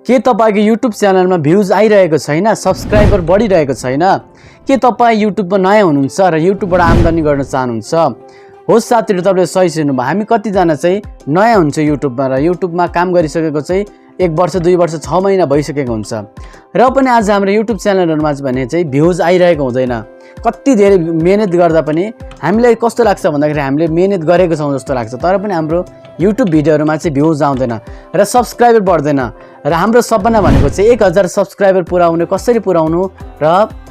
के तपाईको YouTube च्यानलमा भ्युज आइरहेको छैन, सब्स्क्राइबर बढिरहेको छैन? के तपाई YouTubeमा नयाँ हुनुहुन्छ र YouTubeबाट आम्दानी गर्न चाहनुहुन्छ? होस् साथीहरु, तपाईले सही सुन्नुभयो। हामी कति जना चाहिँ नयाँ हुन्छ YouTubeमा र YouTubeमा काम गरिसकेको चाहिँ 1 वर्ष 2 वर्ष 6 महिना भइसकेको हुन्छ र पनि आज हाम्रो YouTube च्यानलहरुमा भने चाहिँ भ्युज आइरहेको हुँदैन। कति धेरै मेहनत गर्दा पनि हामीलाई कस्तो लाग्छ भन्दाखेरि हामीले मेहनत गरेको छौं जस्तो लाग्छ, तर पनि हाम्रो YouTube भिडियोहरुमा चाहिँ भ्युज आउँदैन र सब्स्क्राइबर बढ्दैन। र हाम्रो सपना भनेको चाहिँ 1000 सब्स्क्राइबर पुर्याउने, कसरी पुर्याउनु र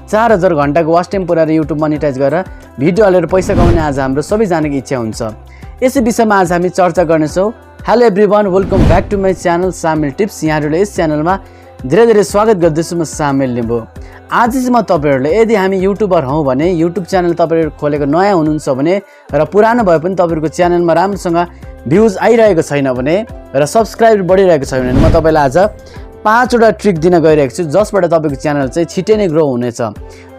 4000 घण्टाको वाच टाइम पुर्याएर YouTube मोनेटाइज गरेर भिडियो हालेर पैसा कमाउने आज हाम्रो सबैजनाको इच्छा हुन्छ। यसै विषयमा आज हामी चर्चा गर्नेछौं। Hello everyone, welcome back to my channel सामेल टिप्स। यहाँहरुले यस च्यानलमा धेरै स्वागत गर्दछु। म सामेल लिम्बू। आज चाहिँ म तपाईहरुले यदि हामी युट्युबर हौं भने, युट्युब च्यानल तपाईहरु खोलेको नयाँ हुनुहुन्छ भने र पुरानो भए पनि तपाईहरुको च्यानलमा राम्रोसँग भ्युज आइरहेको छैन भने र सब्स्क्राइबर बढिरहेको छैन भने म तपाईलाई आज 5 वटा ट्रिक दिन गइरहेको छु, जसबाट तपाईको च्यानल चाहिँ छिटै नै ग्रो हुनेछ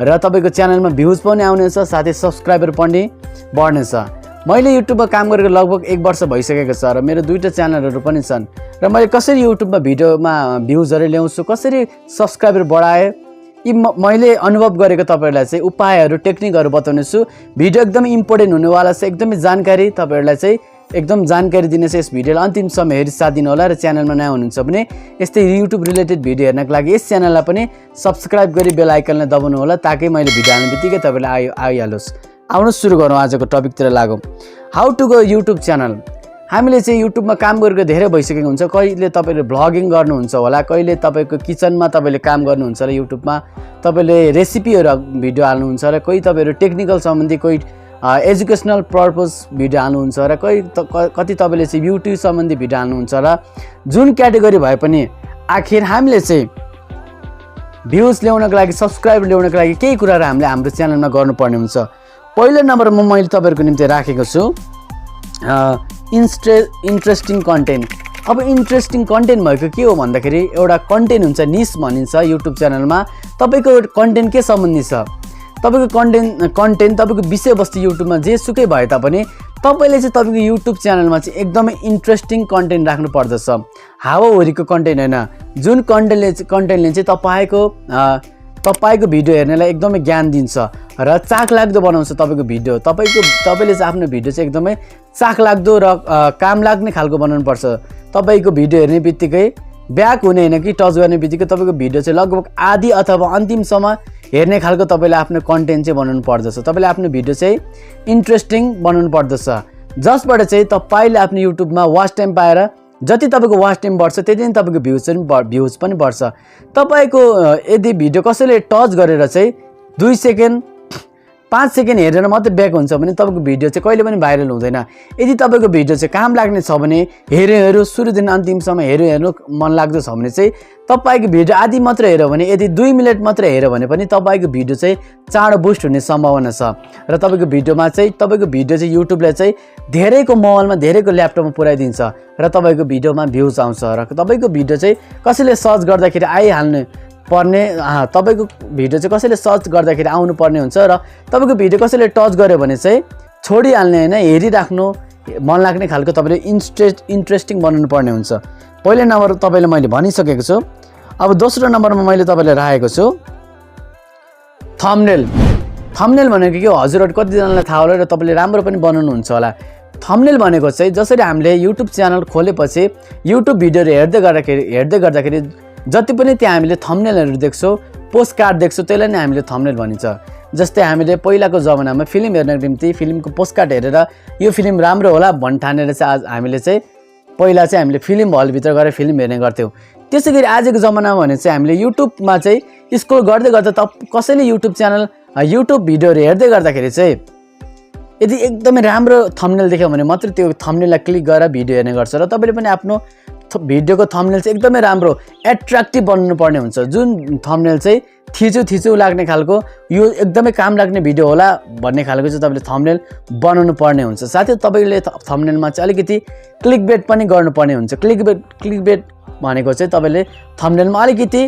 र तपाईको च्यानलमा भ्युज पनि आउनेछ, साथै सब्स्क्राइबर पनि बढ्नेछ। मैले युट्युबमा काम गरेको लगभग 1 वर्ष भइसकेको छ र मेरो 2टा च्यानलहरु पनि छन् र मैले कसरी युट्युबमा भिडियोमा भ्युजहरु ल्याउँछु, कसरी सब्स्क्राइबर बढाए, यी मैले अनुभव गरेको तपाईहरुलाई चाहिँ उपायहरु, टेक्निकहरु बताउने छु। भिडियो एकदमै इम्पोर्टेन्ट हुनेवाला छ, एकदमै जानकारी तपाईहरुलाई चाहिँ एकदम जानकारी दिनेछ। यस भिडियोलाई अन्तिमसम्म हेरी साथ दिनु होला र च्यानलमा नयाँ हुनुहुन्छ भने यस्तै युट्युब रिलेटेड भिडियो हेर्नको लागि यस च्यानललाई पनि सब्स्क्राइब गरी बेल आइकनलाई दबाउनु होला, ताकि मैले भिडियो हाल्ने बित्तिकै तपाईलाई आइहालोस्। आउनु सुरु गरौँ, आजको टपिकतिर लागौँ। How to go YouTube channel. हामीले चाहिँ युट्युबमा काम गरेको धेरै भइसकेको हुन्छ। कहिले तपाईले भ्लगिङ गर्नुहुन्छ होला, कहिले तपाईको किचनमा तपाईले काम गर्नुहुन्छ र युट्युबमा तपाईले रेसिपीहरु भिडियो हाल्नुहुन्छ र कोही तपाईहरु टेक्निकल सम्बन्धी, कोही एजुकेशनल पर्पस भिडियो हाल्नुहुन्छ र कति तपाईले चाहिँ ब्युटी सम्बन्धी भिडियो हाल्नुहुन्छ र जुन क्याटेगोरी भए पनि आखिर हामीले चाहिँ भ्युज ल्याउनको लागि, सब्स्क्राइबर ल्याउनको लागि केही कुराहरु हामीले हाम्रो च्यानलमा गर्नुपर्ने हुन्छ। पहिलो नम्बरमा मैले तपाईहरुको निम्ति राखेको छु इन्ट्रेस्टिङ कन्टेन्ट। अब इन्ट्रेस्टिङ कन्टेन्ट भएको के हो भन्दाखेरि एउटा कन्टेन्ट हुन्छ, निश भनिन्छ युट्युब च्यानलमा। तपाईको कन्टेन्ट के सम्बन्धी छ, तपाईको कन्टेन्ट तपाईको विषयवस्तु युट्युबमा जेसुकै भए तापनि तपाईले चाहिँ तपाईको युट्युब च्यानलमा चाहिँ एकदमै इन्ट्रेस्टिङ कन्टेन्ट राख्नु पर्दछ। हावाहुरीको कन्टेन्ट हैन, जुन कन्टेन्टले चाहिँ तपाईको भिडियो हेर्नेलाई एकदमै ज्ञान दिन्छ र चाखलाग्दो बनाउँछ तपाईको भिडियो। तपाईले चाहिँ आफ्नो भिडियो चाहिँ एकदमै चाखलाग्दो र काम लाग्ने खालको बनाउनु पर्छ। तपाईको भिडियो हेर्ने बित्तिकै ब्याक हुने हैन कि टच गर्ने बित्तिकै तपाईको भिडियो चाहिँ लगभग आधी अथवा अन्तिमसम्म हेर्ने खालको तपाईले आफ्नो कन्टेन्ट चाहिँ बनाउनु पर्दछ। तपाईले आफ्नो भिडियो चाहिँ इन्ट्रेस्टिङ बनाउनु पर्दछ, जसबाट चाहिँ तपाईले आफ्नो युट्युबमा वाच टाइम पाएर जति तपाईको वाच टाइम बढ्छ त्यति नै तपाईको भ्युज पनि बढ्छ। तपाईको यदि भिडियो कसैले टच गरेर चाहिँ 2 सेकेन्ड 5 सेकेन्ड हेरेर मात्रै ब्याक हुन्छ भने तपाईको भिडियो चाहिँ कहिले पनि भाइरल हुँदैन। यदि तपाईको भिडियो चाहिँ काम लाग्ने छ भने, हेर्नु सुरुदेखि अन्तिमसम्म हेर्नु मन लाग्दो छ भने चाहिँ तपाईको भिडियो आधी मात्र हेर्यो भने, यदि 2 मिनेट मात्र हेर्यो भने पनि तपाईको भिडियो चाहिँ चाँडो बुस्ट हुने सम्भावना छ र तपाईको भिडियो चाहिँ युट्युबले चाहिँ धेरैको मोबाइलमा, धेरैको ल्यापटपमा पुर्याइदिन्छ र तपाईको भिडियोमा भ्युज आउँछ र तपाईको भिडियो चाहिँ कसैले सर्च गर्दाखेरि आइहाल्ने पर्ने, तपाईको भिडियो चाहिँ कसैले सर्च गर्दाखेरि आउनु पर्ने हुन्छ र तपाईको भिडियो कसैले टच गर्यो भने चाहिँ छोडिहाल्ने हैन, हेरिराख्नु मन लाग्ने खालको तपाईले इन्ट्रेस्टिङ बनाउनु पर्ने हुन्छ। पहिलो नम्बर तपाईले मैले भनिसकेको छु। अब दोस्रो नम्बरमा मैले तपाईलाई राखेको छु थम्बनेल। थम्बनेल भनेको के हो हजुरहरु कतिजनालाई थाहा होला र तपाईले राम्रो पनि बनाउनुहुन्छ होला। थम्बनेल भनेको चाहिँ जसरी हामीले युट्युब च्यानल खोलेपछि युट्युब भिडियोहरु हेर्दै गर्दाखेरि जति पनि त्यहाँ हामीले थम्बनेलहरु देख्छौं, पोस्ट कार्ड देख्छौं, त्यसलाई नै हामीले थम्बनेल भनिन्छ। जस्तै हामीले पहिलाको जमानामा फिल्म हेर्नको निम्ति फिल्मको पोस्ट कार्ड हेरेर यो फिल्म राम्रो होला भन्ठानेर चाहिँ आज हामीले चाहिँ पहिला चाहिँ हामीले फिल्म हल भित्र गएर फिल्म हेर्ने गर्थ्यौं। त्यसैगरी आजको जमानामा भने चाहिँ हामीले युट्युबमा चाहिँ स्क्रोल गर्दै गर्दा कसैले युट्युब भिडियोहरु हेर्दै गर्दाखेरि चाहिँ यदि एकदमै राम्रो थम्बनेल देख्यो भने मात्र त्यो थम्बनेललाई क्लिक गरेर भिडियो हेर्ने गर्छ र तपाईले पनि आफ्नो भिडियोको थम्बनेल चाहिँ एकदमै राम्रो एट्र्याक्टिभ बनाउनु पर्ने हुन्छ। जुन थम्बनेल चाहिँ थिचो लाग्ने खालको, यो एकदमै काम लाग्ने भिडियो होला भन्ने खालको चाहिँ तपाईले थम्बनेल बनाउनु पर्ने हुन्छ। साथै तपाईले थम्बनेलमा चाहिँ अलिकति क्लिकबेट पनि गर्नुपर्ने हुन्छ। क्लिकबेट भनेको चाहिँ तपाईले थम्बनेलमा अलिकति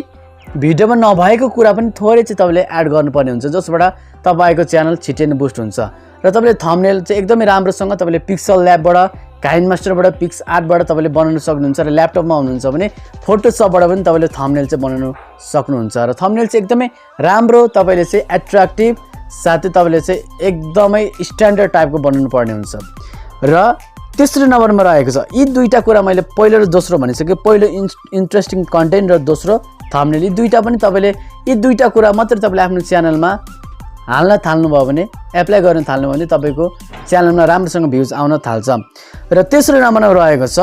भिडियोमा नभएको कुरा पनि थोरै चाहिँ तपाईले एड गर्नुपर्ने हुन्छ, जसबाट तपाईको च्यानल छिटै नै बुस्ट हुन्छ। र तपाईले थम्बनेल चाहिँ एकदमै राम्रोसँग तपाईले पिक्सल ल्याबबाट काइन मास्टरबाट पिक्स आर्टबाट तपाईँले बनाउन सक्नुहुन्छ र ल्यापटपमा हुनुहुन्छ भने फोटोसपबाट पनि तपाईँले थम्बनेल चाहिँ बनाउन सक्नुहुन्छ र थम्बनेल चाहिँ एकदमै राम्रो तपाईँले चाहिँ एट्र्याक्टिभ साथै तपाईँले चाहिँ एकदमै स्ट्यान्डर्ड टाइपको बनाउनु पर्ने हुन्छ र तेस्रो नम्बरमा रहेको छ यी दुईटा कुरा मैले पहिलो र दोस्रो भनिसकेँ पहिलो इन्ट्रेस्टिङ कन्टेन्ट र दोस्रो थम्बनेल यी दुईटा पनि तपाईँले यी दुईटा कुरा मात्रै तपाईँले आफ्नो च्यानलमा हाल्न थाल्नुभयो भने एप्लाई गर्न थाल्नुभयो भने तपाईँको च्यानलमा राम्रोसँग भ्युज आउन थाल्छ र तेस्रो नम्बरमा रहेको छ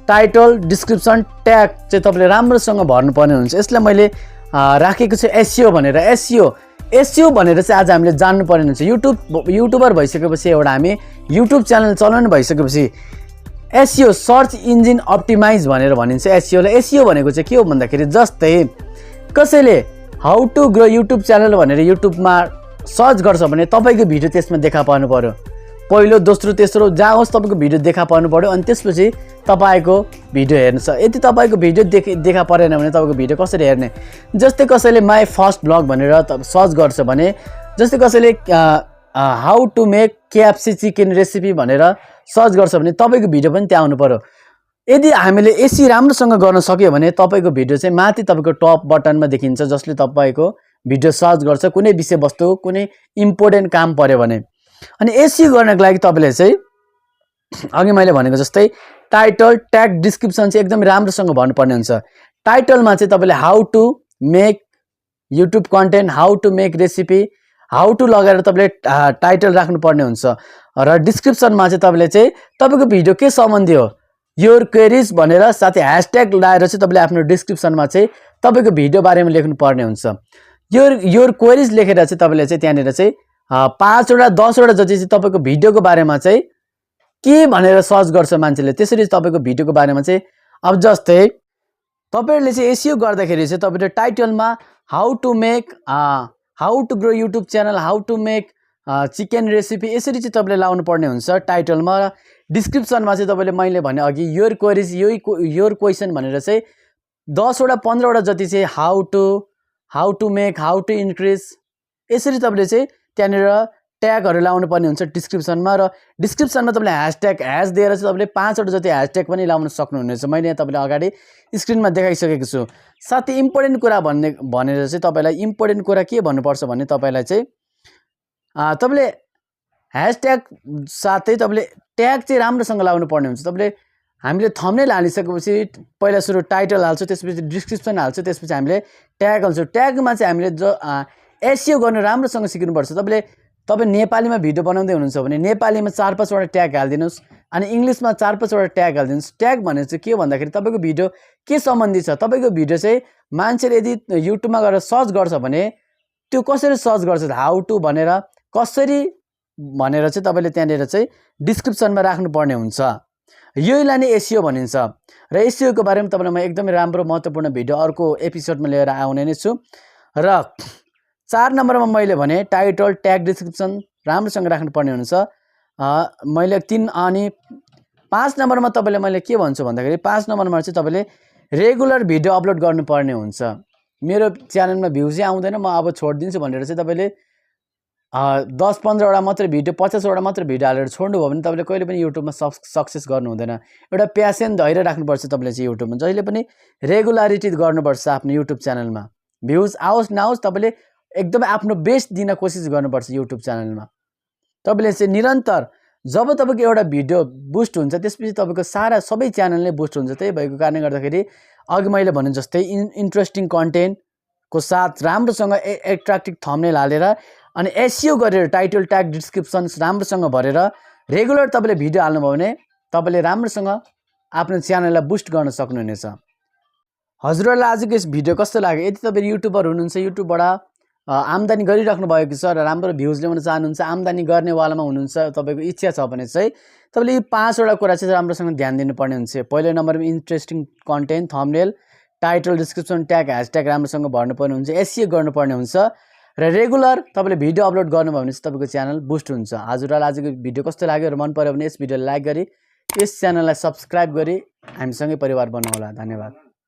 टाइटल डिस्क्रिप्सन ट्याग चाहिँ तपाईँले राम्रोसँग भर्नुपर्ने हुन्छ यसलाई मैले राखेको छु एसइओ भनेर एसइओ भनेर चाहिँ आज हामीले जान्नुपर्ने हुन्छ युट्युबर भइसकेपछि एउटा हामी युट्युब च्यानल चलाउनु भइसकेपछि एसइओ सर्च इन्जिन अप्टिमाइज भनेर भनिन्छ एसइओलाई एसइओ भनेको चाहिँ के हो भन्दाखेरि जस्तै कसैले how to grow YouTube channel भनेर युट्युबमा सर्च गर्छ भने तपाईँको भिडियो त्यसमा देखा पर्नु पर्यो पहिलो दोस्रो तेस्रो जहाँ होस् तपाईँको भिडियो देखा पर्नु पर्यो अनि त्यसपछि तपाईँको भिडियो हेर्नु छ यदि तपाईँको भिडियो देखा परेन भने तपाईँको भिडियो कसरी हेर्ने जस्तै कसैले माई फर्स्ट ब्लग भनेर सर्च गर्छ भने जस्तै कसैले how to make KFC chicken recipe भनेर सर्च गर्छ भने तपाईँको भिडियो पनि त्यहाँ आउनु पर्यो यदि हामीले यसरी राम्रोसँग गर्न सक्यो भने तपाईँको भिडियो चाहिँ माथि तपाईँको टप बटनमा देखिन्छ जसले तपाईँको भिडियो सर्च गर्छ कुनै विषयवस्तु कुनै इम्पोर्टेन्ट काम पर्यो भने अनि यसरी गर्नको लागि तपाईँले चाहिँ अघि मैले भनेको जस्तै टाइटल ट्याग डिस्क्रिप्सन चाहिँ एकदम राम्रोसँग भन्नुपर्ने हुन्छ टाइटलमा चाहिँ तपाईँले how to make YouTube content how to make recipe how to लगाएर तपाईँले टाइटल राख्नुपर्ने हुन्छ र डिस्क्रिप्सनमा चाहिँ तपाईँले चाहिँ तपाईँको भिडियो के सम्बन्धी हो योर क्वेरिज भनेर साथै ह्यासट्याग लगाएर चाहिँ तपाईँले आफ्नो डिस्क्रिप्सनमा चाहिँ तपाईँको भिडियो बारेमा लेख्नुपर्ने हुन्छ योर क्वेरिज लेखेर चाहिँ तपाईँले चाहिँ त्यहाँनिर चाहिँ 5वटा 10वटा जति चाहिँ तपाईँको भिडियोको बारेमा चाहिँ के भनेर सर्च गर्छ मान्छेले त्यसरी तपाईँको भिडियोको बारेमा चाहिँ अब जस्तै तपाईँहरूले चाहिँ एसइओ गर्दाखेरि चाहिँ तपाईँले टाइटलमा how to grow YouTube channel how to make chicken recipe यसरी चाहिँ तपाईँले लाउनु पर्ने हुन्छ टाइटलमा र डिस्क्रिप्सनमा चाहिँ तपाईँले मैले भने अघि योर क्वेरिज योर क्वेसन भनेर चाहिँ 10वटा 15वटा जति चाहिँ how to make how to increase यसरी तपाईँले चाहिँ त्यहाँनिर ट्यागहरू लाउनु पर्ने हुन्छ डिस्क्रिप्सनमा र डिस्क्रिप्सनमा तपाईँले ह्यास दिएर चाहिँ तपाईँले 5वटा जति ह्यासट्याग पनि लाउन सक्नुहुनेछ मैले यहाँ तपाईँले अगाडि स्क्रिनमा देखाइसकेको छु साथै इम्पोर्टेन्ट कुरा भनेर चाहिँ तपाईँलाई इम्पोर्टेन्ट कुरा के भन्नुपर्छ भने तपाईँलाई चाहिँ तपाईँले ह्यासट्याग साथै तपाईँले ट्याग चाहिँ राम्रोसँग लाउनु पर्ने हुन्छ तपाईँले हामीले थम्बनेल हालिसकेपछि पहिला सुरु टाइटल हाल्छौँ त्यसपछि डिस्क्रिप्सन हाल्छौँ त्यसपछि हामीले ट्याग हाल्छौँ ट्यागमा चाहिँ हामीले जो एसइओ गर्नु राम्रोसँग सिक्नुपर्छ तपाईँ नेपालीमा भिडियो बनाउँदै हुनुहुन्छ भने नेपालीमा 4-5वटा ट्याग हालिदिनुहोस् अनि इङ्ग्लिसमा 4-5वटा ट्याग हालिदिनुहोस् ट्याग भनेर चाहिँ के भन्दाखेरि तपाईँको भिडियो के सम्बन्धी छ तपाईँको भिडियो चाहिँ मान्छेले यदि युट्युबमा गएर सर्च गर्छ भने त्यो कसरी सर्च गर्छ हाउ टु भनेर कसरी भनेर चाहिँ तपाईँले त्यहाँनिर चाहिँ डिस्क्रिप्सनमा राख्नुपर्ने हुन्छ यहीलाई नै एसइओ भनिन्छ र एसइओको बारेमा तपाईँलाई म एकदमै राम्रो महत्त्वपूर्ण भिडियो अर्को एपिसोडमा लिएर आउने नै छु र 4 नम्बरमा मैले भने टाइटल ट्याग डिस्क्रिप्सन राम्रोसँग राख्नुपर्ने हुन्छ मैले 3 अनि 5 नम्बरमा तपाईँले मैले के भन्छु भन्दाखेरि 5 नम्बरमा चाहिँ तपाईँले रेगुलर भिडियो अपलोड गर्नुपर्ने हुन्छ मेरो च्यानलमा भ्युजै आउँदैन म अब छोडिदिन्छु भनेर चाहिँ तपाईँले 10-15वटा मात्रै भिडियो 50वटा मात्रै भिडियो हालेर छोड्नुभयो भने तपाईँले कहिले पनि युट्युबमा सक्सेस गर्नु हुँदैन एउटा प्यासन धैर्य राख्नुपर्छ तपाईँले चाहिँ युट्युबमा जहिले पनि रेगुलारिटी गर्नुपर्छ आफ्नो युट्युब च्यानलमा भ्युज आओस् नआओस् तपाईँले एकदमै आफ्नो बेस्ट दिन कोसिस गर्नुपर्छ युट्युब च्यानलमा तपाईँले चाहिँ निरन्तर जब तपाईँको एउटा भिडियो बुस्ट हुन्छ त्यसपछि तपाईँको सबै च्यानल नै बुस्ट हुन्छ त्यही भएको कारणले गर्दाखेरि अघि मैले भने जस्तै इन्ट्रेस्टिङ कन्टेन्टको साथ राम्रोसँग एट्र्याक्टिभ थम्बनेल हालेर अनि एसइओ गरेर टाइटल ट्याग डिस्क्रिप्सन राम्रोसँग भरेर रेगुलर तपाईँले भिडियो हाल्नुभयो भने तपाईँले राम्रोसँग आफ्नो च्यानललाई बुस्ट गर्न सक्नुहुनेछ हजुरहरूलाई आजको यस भिडियो कस्तो लाग्यो यदि तपाईँ युट्युबर हुनुहुन्छ युट्युबबाट आम्दानी गरिराख्नु भएको छ र राम्रो भ्युज ल्याउन चाहनुहुन्छ आम्दानी गर्नेवालामा हुनुहुन्छ तपाईँको इच्छा छ भने चाहिँ तपाईँले यी 5वटा कुरा चाहिँ राम्रोसँग ध्यान दिनुपर्ने हुन्छ पहिलो नम्बरमा interesting content thumbnail title description tag hashtag राम्रोसँग भर्नुपर्ने हुन्छ एसइओ गर्नुपर्ने हुन्छ र रेगुलर तपाईँले भिडियो अपलोड गर्नुभयो भने चाहिँ तपाईँको च्यानल बुस्ट हुन्छ हजुरलाई आजको भिडियो कस्तो लाग्यो र मन पर्यो भने यस भिडियोलाई लाइक गरी यस च्यानललाई सब्सक्राइब गरी हामीसँगै परिवार बनाउँ होला धन्यवाद